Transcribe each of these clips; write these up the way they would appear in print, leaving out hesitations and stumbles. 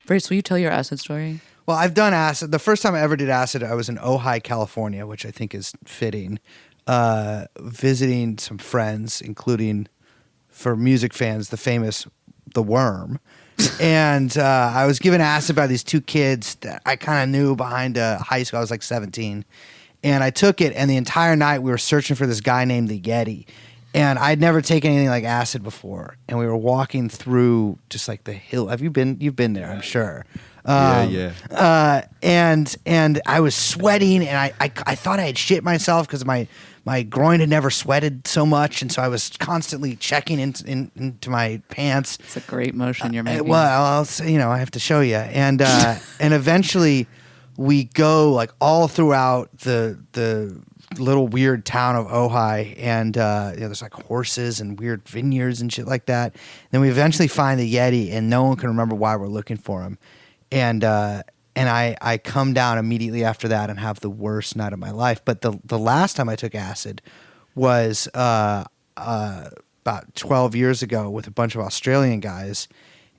Brace, will you tell your acid story? Well, I've done acid. The first time I ever did acid, I was in Ojai, California, which I think is fitting, visiting some friends, including, for music fans, the famous The Worm. And I was given acid by these two kids that I kind of knew behind high school. I was like 17. And I took it, and the entire night we were searching for this guy named the Yeti. And I'd never taken anything like acid before. And we were walking through just like the hill. You've been there, I'm sure. Yeah. And I was sweating, and I thought I had shit myself because my groin had never sweated so much, and so I was constantly checking into my pants. It's a great motion you're making. Well, I'll say, I have to show you. And and eventually we go like all throughout the little weird town of Ojai, and there's like horses and weird vineyards and shit like that. Then we eventually find the Yeti, and no one can remember why we're looking for him. And I come down immediately after that and have the worst night of my life. But the last time I took acid was about 12 years ago with a bunch of Australian guys.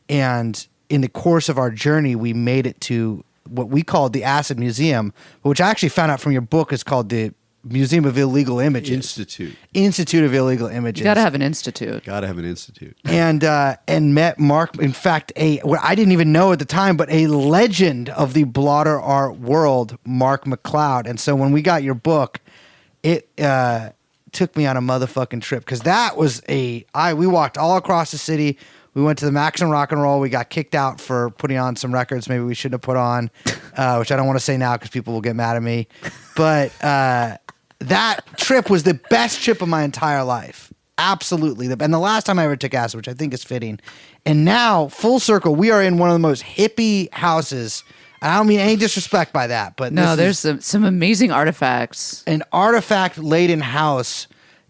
And in the course of our journey, we made it to what we called the Acid Museum, which I actually found out from your book is called the Museum of Illegal Images. Institute of Illegal Images. You got to have an institute. And met Mark. In fact, what I didn't even know at the time, but a legend of the blotter art world, Mark McCloud. And so when we got your book, it took me on a motherfucking trip because that was we walked all across the city. We went to the Maximum Rock and Roll. We got kicked out for putting on some records maybe we shouldn't have put on, which I don't want to say now because people will get mad at me. But that trip was the best trip of my entire life. Absolutely. And the last time I ever took acid, which I think is fitting. And now, full circle, we are in one of the most hippie houses. I don't mean any disrespect by that, but no, there's some amazing artifacts. An artifact-laden house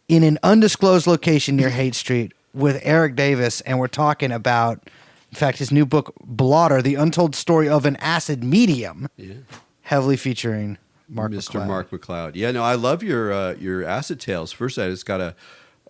in an undisclosed location near Haight Street with Eric Davis, and we're talking about, in fact, his new book, Blotter, The Untold Story of an Acid Medium, heavily featuring Mr. McCloud. Mark McCloud. Yeah, no, I love your acid tales. First, I just got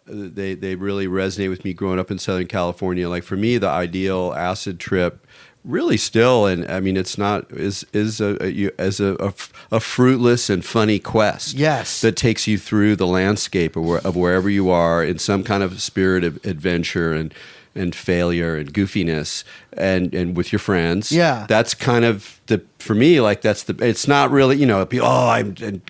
they really resonate with me growing up in Southern California. Like for me, the ideal acid trip really still, and I mean, it's not is a fruitless and funny quest. Yes, that takes you through the landscape of wherever you are in some kind of spirit of adventure and failure and goofiness and with your friends. Yeah, that's kind of for me, like it's not really, I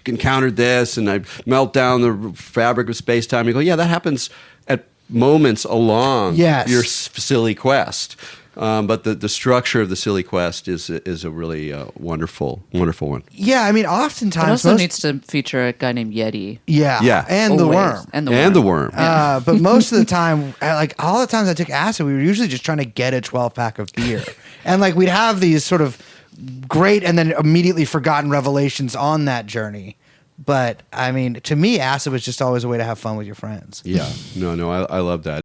encountered this and I melt down the fabric of space time. You go, yeah, that happens at moments along your silly quest. But the structure of the silly quest is a really wonderful one. Yeah, I mean, oftentimes it also needs to feature a guy named Yeti. Yeah, and always. the worm, and the worm. Yeah. But most of the time, like all the times I took acid, we were usually just trying to get a 12-pack of beer, and like we'd have these sort of great and then immediately forgotten revelations on that journey. But I mean, to me, acid was just always a way to have fun with your friends. Yeah, no, I love that.